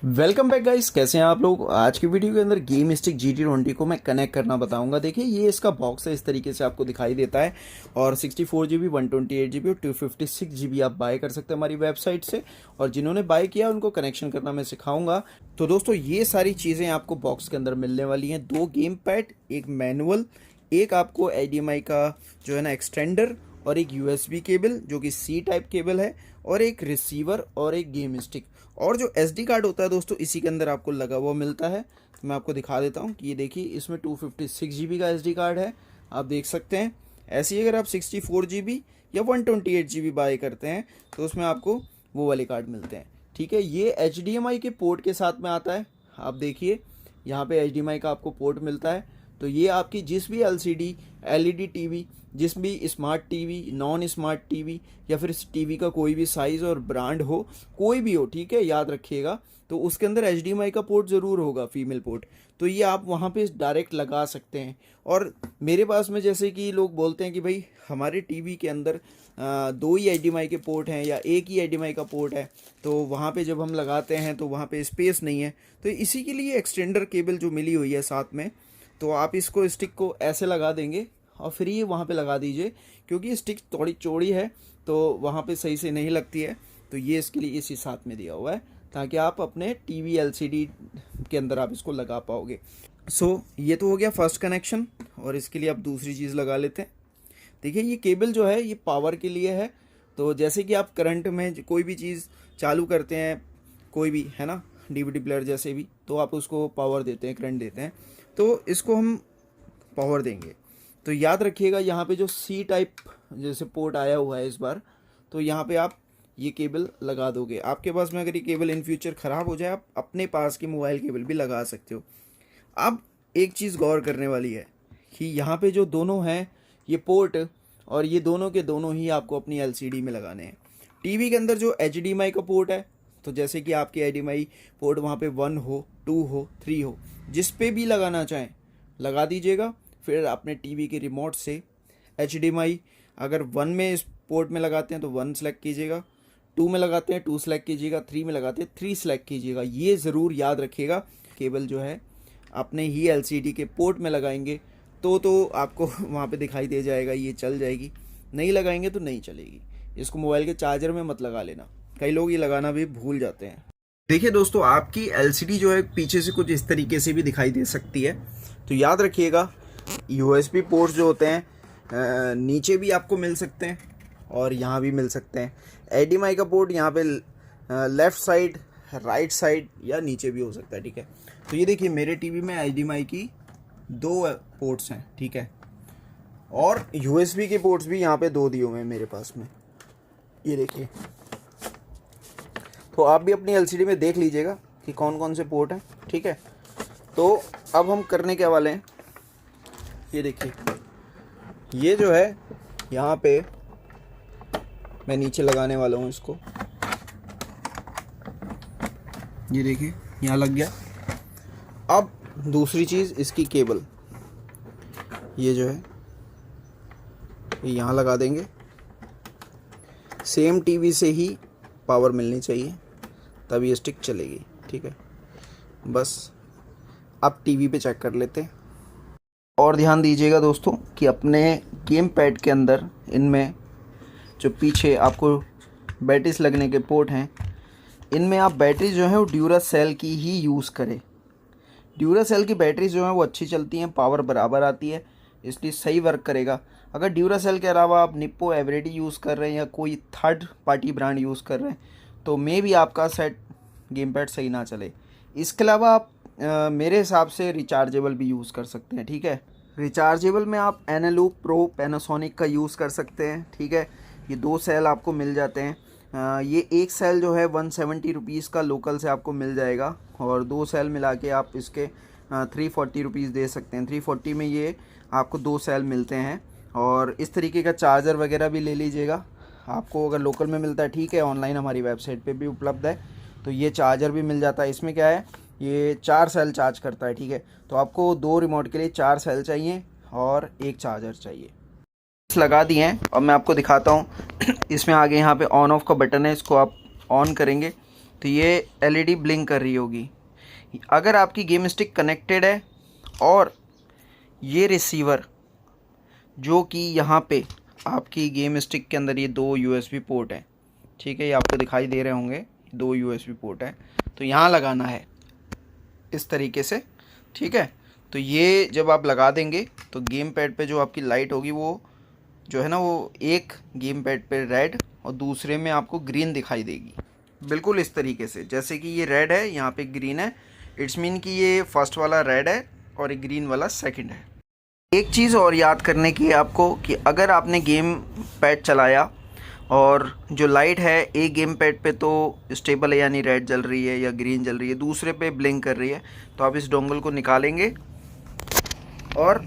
Welcome back guys, कैसे हैं आप लोग। आज की वीडियो के अंदर गेम स्टिक GT20 को मैं कनेक्ट करना बताऊंगा। देखिए, ये इसका बॉक्स है, इस तरीके से आपको दिखाई देता है। और 64 GB 128 GB और 256 GB आप बाय कर सकते हैं हमारी वेबसाइट से। और जिन्होंने बाय किया उनको कनेक्शन करना मैं सिखाऊंगा। तो दोस्तों, ये सारी चीज़ें आपको बॉक्स के अंदर मिलने वाली हैं। 2 गेम पैड, एक मैनुअल, एक आपको HDMI का जो है ना एक्सटेंडर, और एक USB केबल जो कि C टाइप केबल है, और एक रिसीवर और एक गेम स्टिक। और जो SD कार्ड होता है दोस्तों, इसी के अंदर आपको लगा हुआ मिलता है। तो मैं आपको दिखा देता हूँ कि ये देखिए, इसमें 256 GB का SD कार्ड है, आप देख सकते हैं। ऐसे ही अगर आप 64 GB या 128 GB बाय करते हैं तो उसमें आपको वो वाले कार्ड मिलते हैं। ठीक है, ये HDMI के पोर्ट के साथ में आता है। आप देखिए, यहाँ पे HDMI का आपको पोर्ट मिलता है। तो ये आपकी जिस भी LCD, LED टीवी, जिस भी smart TV, non smart TV, या फिर इस टीवी का कोई भी साइज़ और ब्रांड हो, कोई भी हो, ठीक है, याद रखिएगा, तो उसके अंदर HDMI का पोर्ट ज़रूर होगा, फीमेल पोर्ट। तो ये आप वहाँ पे डायरेक्ट लगा सकते हैं। और मेरे पास में जैसे कि लोग बोलते हैं कि भाई हमारे टीवी के अंदर 2 ही HDMI के पोर्ट हैं या एक ही HDMI का पोर्ट है, तो वहाँ पे जब हम लगाते हैं तो वहाँ पे स्पेस नहीं है। तो इसी के लिए एक्सटेंडर केबल जो मिली हुई है साथ में, तो आप इसको स्टिक को ऐसे लगा देंगे और फिर ये वहाँ पे लगा दीजिए, क्योंकि स्टिक थोड़ी चौड़ी है तो वहाँ पे सही से नहीं लगती है। तो ये इसके लिए इसी साथ में दिया हुआ है, ताकि आप अपने टीवी LCD के अंदर आप इसको लगा पाओगे। ये तो हो गया फर्स्ट कनेक्शन। और इसके लिए आप दूसरी चीज़ लगा लेते हैं। देखिए, ये केबल जो है ये पावर के लिए है। तो जैसे कि आप करंट में कोई भी चीज़ चालू करते हैं, कोई भी है ना, DVD प्लेयर जैसे भी, तो आप उसको पावर देते हैं, करंट देते हैं। तो इसको हम पावर देंगे। तो याद रखिएगा, यहाँ पे जो C टाइप जैसे पोर्ट आया हुआ है इस बार, तो यहाँ पे आप ये केबल लगा दोगे। आपके पास में अगर ये केबल इन फ्यूचर ख़राब हो जाए, आप अपने पास की मोबाइल केबल भी लगा सकते हो। अब एक चीज़ गौर करने वाली है कि यहाँ पे जो दोनों हैं ये पोर्ट, और ये दोनों के दोनों ही आपको अपनी LCD में लगाने हैं। टीवी के अंदर जो HDMI का पोर्ट है, तो जैसे कि आपके HDMI पोर्ट वहाँ पे 1 हो, 2 हो, 3 हो, जिस पे भी लगाना चाहें लगा दीजिएगा। फिर अपने टीवी के रिमोट से HDMI अगर 1 में इस पोर्ट में लगाते हैं तो 1 सेलेक्ट कीजिएगा, 2 में लगाते हैं 2 सेलेक्ट कीजिएगा, 3 में लगाते हैं 3 सेलेक्ट कीजिएगा। ये ज़रूर याद रखिएगा। केबल जो है अपने ही LCD के पोर्ट में लगाएंगे तो आपको वहाँ पे दिखाई दे जाएगा, ये चल जाएगी। नहीं लगाएंगे तो नहीं चलेगी। इसको मोबाइल के चार्जर में मत लगा लेना, कई लोग ये लगाना भी भूल जाते हैं। देखिए दोस्तों, आपकी LCD जो है पीछे से कुछ इस तरीके से भी दिखाई दे सकती है। तो याद रखिएगा, USB पोर्ट्स जो होते हैं नीचे भी आपको मिल सकते हैं और यहाँ भी मिल सकते हैं। HDMI का पोर्ट यहाँ पे लेफ़्ट साइड, राइट साइड या नीचे भी हो सकता है। ठीक है, तो ये देखिए, मेरे टीवी में HDMI की 2 पोर्ट्स हैं। ठीक है, और USB के पोर्ट्स भी यहाँ पे 2 दिए हुए हैं मेरे पास में, ये देखिए। तो आप भी अपनी LCD में देख लीजिएगा कि कौन कौन से पोर्ट हैं। ठीक है, तो अब हम करने क्या वाले हैं, ये देखिए, ये जो है यहाँ पे मैं नीचे लगाने वाला हूँ इसको। ये देखिए, यहाँ लग गया। अब दूसरी चीज़, इसकी केबल ये जो है ये यहाँ लगा देंगे। सेम टीवी से ही पावर मिलनी चाहिए, तब ये स्टिक चलेगी। ठीक है, बस अब टीवी पे चेक कर लेते हैं। और ध्यान दीजिएगा दोस्तों कि अपने गेम पैड के अंदर इनमें जो पीछे आपको बैटरीज लगने के पोर्ट हैं, इनमें आप बैटरी जो है वो ड्यूरासेल की ही यूज़ करें। ड्यूरासेल की बैटरी जो है वो अच्छी चलती हैं, पावर बराबर आती है, इसलिए सही वर्क करेगा। अगर ड्यूरासेल के अलावा आप निप्पो एवरेडी यूज़ कर रहे हैं या कोई थर्ड पार्टी ब्रांड यूज़ कर रहे हैं, तो मे भी आपका सेट गेम पैड सही ना चले। इसके अलावा आप मेरे हिसाब से रिचार्जेबल भी यूज़ कर सकते हैं। ठीक है, रिचार्जेबल में आप एनालूप प्रो पैनासोनिक का यूज़ कर सकते हैं। ठीक है, ये 2 सेल आपको मिल जाते हैं। ये एक सेल जो है 170 रुपीज़ का लोकल से आपको मिल जाएगा, और 2 सेल मिला के आप इसके 340 रुपीज़ दे सकते हैं। 340 में ये आपको 2 सेल मिलते हैं। और इस तरीके का चार्जर वगैरह भी ले लीजिएगा, आपको अगर लोकल में मिलता है ठीक है, ऑनलाइन हमारी वेबसाइट पे भी उपलब्ध है। तो ये चार्जर भी मिल जाता है। इसमें क्या है, ये 4 सेल चार्ज करता है। ठीक है, तो आपको 2 रिमोट के लिए 4 सेल चाहिए और 1 चार्जर चाहिए। लगा दिए हैं और मैं आपको दिखाता हूँ। इसमें आगे यहाँ पे ऑन ऑफ का बटन है, इसको आप ऑन करेंगे तो ये एलईडी ब्लिंक कर रही होगी। अगर आपकी गेम स्टिक कनेक्टेड है और ये रिसीवर जो कि यहाँ पे आपकी गेम स्टिक के अंदर ये 2 यूएसबी पोर्ट हैं, ठीक है, ये आपको दिखाई दे रहे होंगे, 2 यूएसबी पोर्ट है, तो यहाँ लगाना है इस तरीके से, ठीक है। तो ये जब आप लगा देंगे तो गेम पैड पे जो आपकी लाइट होगी वो जो है ना, वो एक गेम पैड पे रेड और दूसरे में आपको ग्रीन दिखाई देगी, बिल्कुल इस तरीके से। जैसे कि ये रेड है, यहाँ पे ग्रीन है, इट्स मीन कि ये फर्स्ट वाला रेड है और ये ग्रीन वाला सेकंड है। एक चीज़ और याद करने की है आपको कि अगर आपने गेम पैड चलाया और जो लाइट है एक गेम पैड पे तो स्टेबल है, यानी रेड जल रही है या ग्रीन जल रही है, दूसरे पे ब्लिंक कर रही है, तो आप इस डोंगल को निकालेंगे और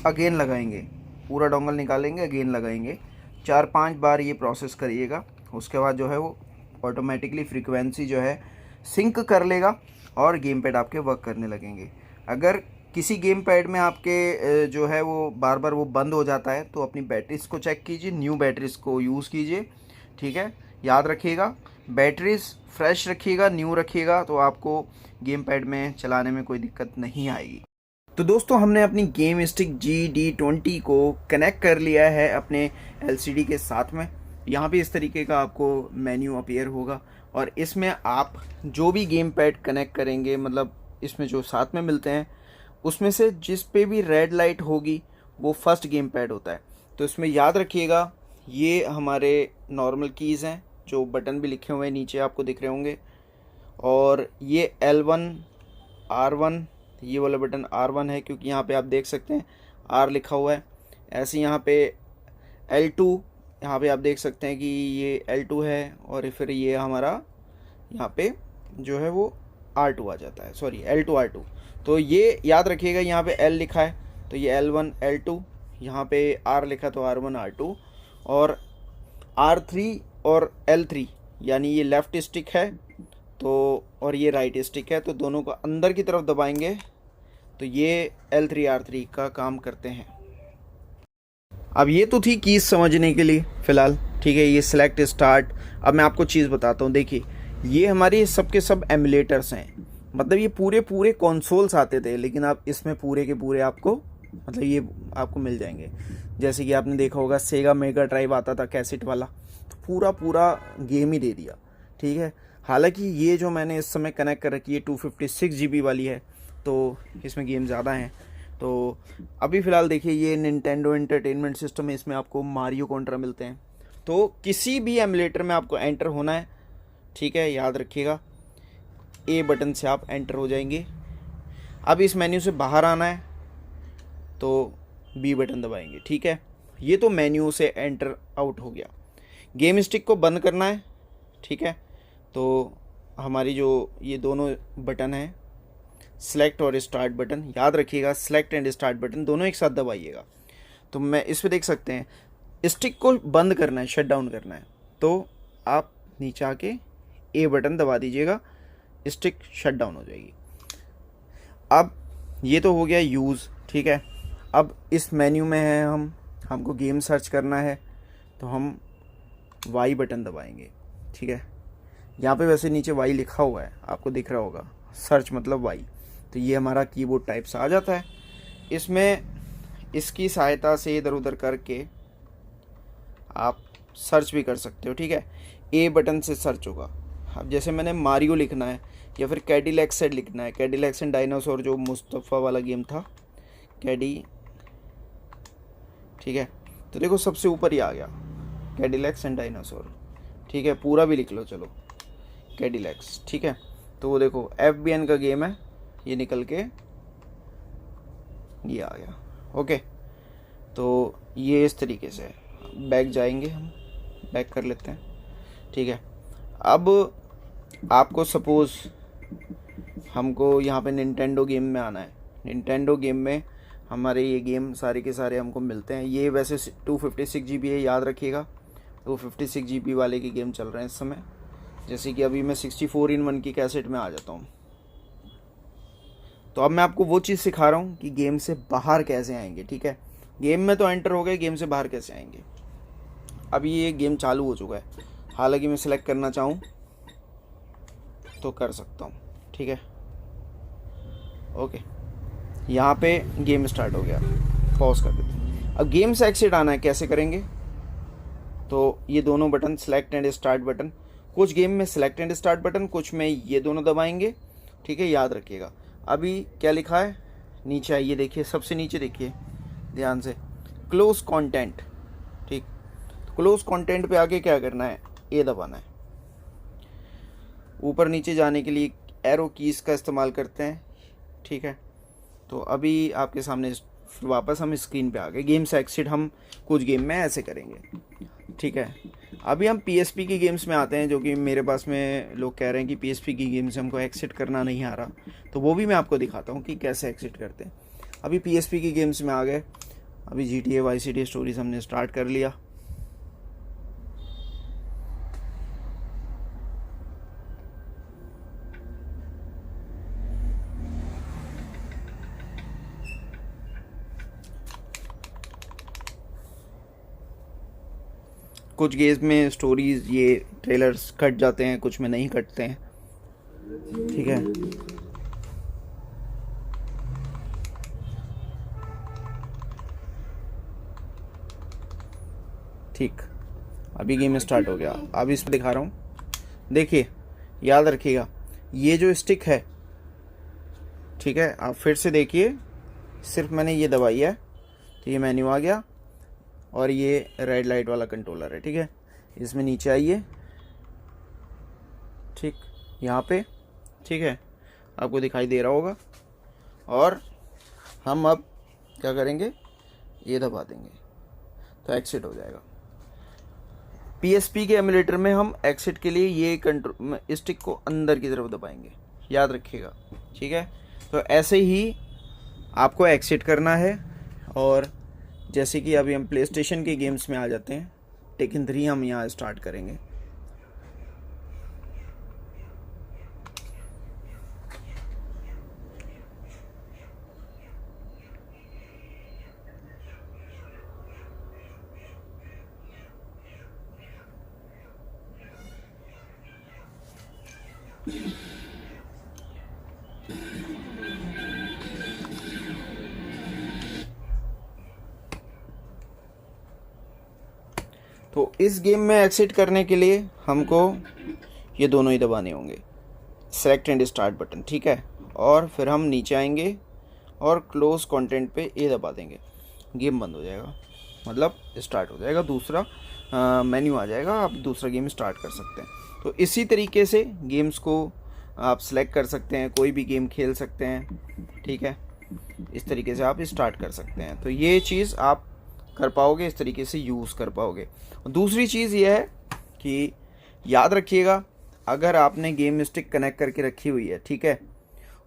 अगेन लगाएंगे, पूरा डोंगल निकालेंगे, अगेन लगाएंगे, 4-5 बार ये प्रोसेस करिएगा। उसके बाद जो है वो ऑटोमेटिकली फ्रीक्वेंसी जो है सिंक कर लेगा और गेम पैड आपके वर्क करने लगेंगे। अगर किसी गेम पैड में आपके जो है वो बार बार वो बंद हो जाता है तो अपनी बैटरीज़ को चेक कीजिए, न्यू बैटरीज़ को यूज़ कीजिए, ठीक है। याद रखिएगा बैटरीज़ फ्रेश रखिएगा, न्यू रखिएगा, तो आपको गेम पैड में चलाने में कोई दिक्कत नहीं आएगी। तो दोस्तों हमने अपनी गेम स्टिक GD20 को कनेक्ट कर लिया है अपने LCD के साथ में। यहाँ पे इस तरीके का आपको मेन्यू अपीयर होगा और इसमें आप जो भी गेम पैड कनेक्ट करेंगे, मतलब इसमें जो साथ में मिलते हैं उसमें से जिस पे भी रेड लाइट होगी वो फर्स्ट गेम पैड होता है। तो इसमें याद रखिएगा ये हमारे नॉर्मल कीज़ हैं, जो बटन भी लिखे हुए हैं नीचे आपको दिख रहे होंगे, और ये L1 R1, ये वाला बटन R1 है क्योंकि यहाँ पे आप देख सकते हैं R लिखा हुआ है। ऐसे यहाँ पे L2, यहाँ पे आप देख सकते हैं कि ये L2 है और फिर ये हमारा यहाँ पे जो है वो R2 आ जाता है, सॉरी L2 R2। तो ये याद रखिएगा यहाँ पे L लिखा है तो ये L1 L2, यहाँ पे R लिखा तो R1 R2, और R3 और L3 यानी ये लेफ़्ट स्टिक है तो और ये राइट स्टिक है, तो दोनों को अंदर की तरफ दबाएंगे तो ये L3 R3 का काम करते हैं। अब ये तो थी कीज़ समझने के लिए फ़िलहाल, ठीक है। ये सिलेक्ट स्टार्ट। अब मैं आपको चीज़ बताता हूँ, देखिए ये हमारी सब के सब एमुलेटर्स हैं, मतलब ये पूरे पूरे कंसोल्स आते थे, लेकिन आप इसमें पूरे के पूरे आपको मतलब ये आपको मिल जाएंगे। जैसे कि आपने देखा होगा सेगा मेगा ड्राइव आता था कैसेट वाला, तो पूरा पूरा गेम ही दे दिया, ठीक है। हालांकि ये जो मैंने इस समय कनेक्ट कर रखी है 256 GB वाली है, तो इसमें गेम ज़्यादा हैं। तो अभी फ़िलहाल देखिए ये निंटेंडो एंटरटेनमेंट सिस्टम है, इसमें आपको मारियो कॉन्ट्रा मिलते हैं। तो किसी भी एमुलेटर में आपको एंटर होना है, ठीक है, याद रखिएगा ए बटन से आप एंटर हो जाएंगे। अब इस मेन्यू से बाहर आना है तो बी बटन दबाएंगे, ठीक है। ये तो मेन्यू से एंटर आउट हो गया। गेम स्टिक को बंद करना है, ठीक है, तो हमारी जो ये दोनों बटन हैं सेलेक्ट और स्टार्ट बटन, याद रखिएगा सेलेक्ट एंड स्टार्ट बटन दोनों एक साथ दबाइएगा। तो मैं इस पर देख सकते हैं स्टिक को बंद करना है, शट डाउन करना है, तो आप नीचे आके ए बटन दबा दीजिएगा, स्टिक शट डाउन हो जाएगी। अब ये तो हो गया यूज़, ठीक है। अब इस मेन्यू में है हमको गेम सर्च करना है तो हम वाई बटन दबाएंगे, ठीक है। यहाँ पे वैसे नीचे वाई लिखा हुआ है, आपको दिख रहा होगा, सर्च मतलब वाई। तो ये हमारा कीबोर्ड टाइप से आ जाता है। इसमें इसकी सहायता से इधर उधर करके आप सर्च भी कर सकते हो, ठीक है। ए बटन से सर्च होगा। अब जैसे मैंने मारियो लिखना है या फिर कैडिलैक्स एंड लिखना है, कैडिलैक्स एंड डायनासोर जो मुस्तफ़ा वाला गेम था, कैडी, ठीक है। तो देखो सबसे ऊपर ही आ गया कैडिलैक्स एंड डायनासोर, ठीक है, पूरा भी लिख लो, चलो कैडिलैक्स, ठीक है। तो वो देखो FBN का गेम है, ये निकल के ये आ गया, ओके। तो ये इस तरीके से बैक जाएंगे, हम बैक कर लेते हैं, ठीक है। अब आपको सपोज़ हमको यहाँ पे निंटेंडो गेम में आना है, निंटेंडो गेम में हमारे ये गेम सारे के सारे हमको मिलते हैं। ये वैसे 256 GB है, याद रखिएगा 256 GB वाले के गेम चल रहे हैं इस समय। जैसे कि अभी मैं 64-in-1 की कैसेट में आ जाता हूँ। तो अब मैं आपको वो चीज़ सिखा रहा हूँ कि गेम से बाहर कैसे आएंगे, ठीक है। गेम में तो एंटर हो गए, गेम से बाहर कैसे आएंगे। अभी ये गेम चालू हो चुका है, हालांकि मैं सिलेक्ट करना चाहूँ तो कर सकता हूँ, ठीक है। ओके, यहाँ पे गेम स्टार्ट हो गया, पॉज कर देते हैं। अब गेम से एग्जिट आना है, कैसे करेंगे? तो ये दोनों button, select and start button, कुछ गेम में सेलेक्ट एंड स्टार्ट बटन, कुछ में ये दोनों दबाएंगे, ठीक है, याद रखिएगा। अभी क्या लिखा है, नीचे आइए, देखिए सबसे नीचे देखिए ध्यान से, क्लोज कंटेंट, ठीक। क्लोज कंटेंट पे आके क्या करना है, ए दबाना है। ऊपर नीचे जाने के लिए एरो कीज का इस्तेमाल करते हैं, ठीक है। तो अभी आपके सामने वापस हम स्क्रीन पे आ गए। गेम से एग्जिट हम कुछ गेम में ऐसे करेंगे, ठीक है। अभी हम पीएसपी की गेम्स में आते हैं, जो कि मेरे पास में लोग कह रहे हैं कि पीएसपी की गेम से हमको एग्जिट करना नहीं आ रहा, तो वो भी मैं आपको दिखाता हूँ कि कैसे एग्जिट करते हैं। अभी पीएसपी की गेम्स में आ गए। अभी GTA वाई सिटी स्टोरीज हमने स्टार्ट कर लिया। कुछ गेम्स में स्टोरीज, ये ट्रेलर्स कट जाते हैं, कुछ में नहीं कटते हैं, ठीक है। ठीक, अभी गेम स्टार्ट हो गया। अब इस पर दिखा रहा हूँ, देखिए, याद रखिएगा ये जो स्टिक है, ठीक है, आप फिर से देखिए, सिर्फ मैंने ये दबाई है तो ये मेन्यू आ गया, और ये रेड लाइट वाला कंट्रोलर है, ठीक है। इसमें नीचे आइए, ठीक, यहाँ पे, ठीक है, आपको दिखाई दे रहा होगा। और हम अब क्या करेंगे, ये दबा देंगे तो एक्सिट हो जाएगा। पीएसपी के एमुलेटर में हम एक्सिट के लिए ये कंट्रोल स्टिक को अंदर की तरफ दबाएंगे, याद रखिएगा, ठीक है। तो ऐसे ही आपको एक्सिट करना है। और जैसे कि अभी हम प्ले स्टेशन के गेम्स में आ जाते हैं, टेकन 3 हम यहाँ स्टार्ट करेंगे। तो इस गेम में एक्सिट करने के लिए हमको ये दोनों ही दबाने होंगे, सेलेक्ट एंड स्टार्ट बटन, ठीक है। और फिर हम नीचे आएंगे और क्लोज कंटेंट पे ये दबा देंगे, गेम बंद हो जाएगा, मतलब स्टार्ट हो जाएगा, दूसरा मेन्यू आ जाएगा, आप दूसरा गेम स्टार्ट कर सकते हैं। तो इसी तरीके से गेम्स को आप सेलेक्ट कर सकते हैं, कोई भी गेम खेल सकते हैं, ठीक है। इस तरीके से आप स्टार्ट कर सकते हैं। तो ये चीज़ आप कर पाओगे, इस तरीके से यूज़ कर पाओगे। दूसरी चीज़ ये है कि याद रखिएगा, अगर आपने गेम स्टिक कनेक्ट करके रखी हुई है, ठीक है,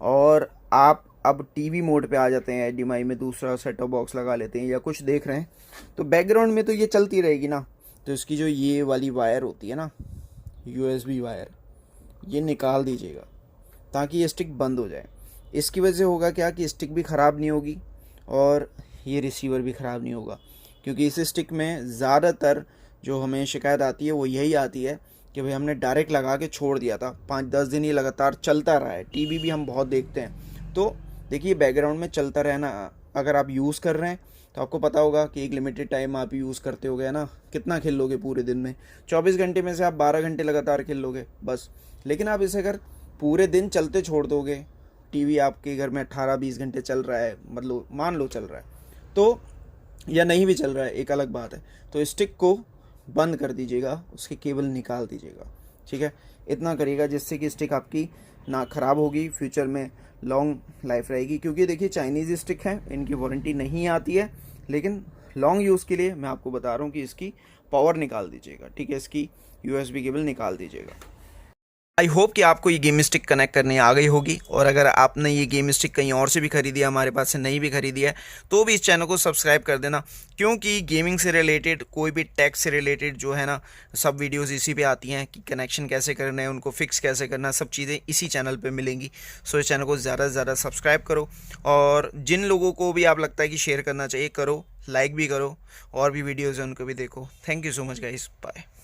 और आप अब टीवी मोड पे आ जाते हैं, HDMI में दूसरा सेट टॉप बॉक्स लगा लेते हैं या कुछ देख रहे हैं, तो बैकग्राउंड में तो ये चलती रहेगी ना। तो इसकी जो ये वाली वायर होती है ना, USB वायर, ये निकाल दीजिएगा ताकि ये स्टिक बंद हो जाए। इसकी वजह से होगा क्या कि स्टिक भी ख़राब नहीं होगी और ये रिसीवर भी ख़राब नहीं होगा। क्योंकि इस स्टिक में ज़्यादातर जो हमें शिकायत आती है वो यही आती है कि भाई हमने डायरेक्ट लगा के छोड़ दिया था, 5-10 दिन ये लगातार चलता रहा है। टीवी भी हम बहुत देखते हैं, तो देखिए बैकग्राउंड में चलता रहना, अगर आप यूज़ कर रहे हैं तो आपको पता होगा कि एक लिमिटेड टाइम आप यूज़ करते होगे ना, कितना खेल लोगे पूरे दिन में, 24 घंटे में से आप 12 घंटे लगातार खेल लोगे बस। लेकिन आप इसे अगर पूरे दिन चलते छोड़ दोगे, टीवी आपके घर में 18-20 घंटे चल रहा है, मतलब मान लो चल रहा है, तो या नहीं भी चल रहा है एक अलग बात है, तो स्टिक को बंद कर दीजिएगा, उसके केबल निकाल दीजिएगा, ठीक है। इतना करिएगा जिससे कि स्टिक आपकी ना ख़राब होगी, फ्यूचर में लॉन्ग लाइफ रहेगी। क्योंकि देखिए चाइनीज़ स्टिक हैं, इनकी वारंटी नहीं आती है, लेकिन लॉन्ग यूज़ के लिए मैं आपको बता रहा हूँ कि इसकी पावर निकाल दीजिएगा, ठीक है, इसकी USB केबल निकाल दीजिएगा। आई होप कि आपको ये गेम स्टिक कनेक्ट करने आ गई होगी। और अगर आपने ये गेम स्टिक कहीं और से भी खरीदी है, हमारे पास से नहीं भी खरीदी है, तो भी इस चैनल को सब्सक्राइब कर देना, क्योंकि गेमिंग से रिलेटेड, कोई भी टेक से रिलेटेड जो है ना, सब वीडियोस इसी पे आती हैं कि कनेक्शन कैसे करना है, उनको फिक्स कैसे करना है, सब चीज़ें इसी चैनल पे मिलेंगी। सो इस चैनल को ज़्यादा से ज़्यादा सब्सक्राइब करो, और जिन लोगों को भी आप लगता है कि शेयर करना चाहिए करो, लाइक भी करो, और भी वीडियोज़ हैं उनको भी देखो। Thank you so much guys, bye.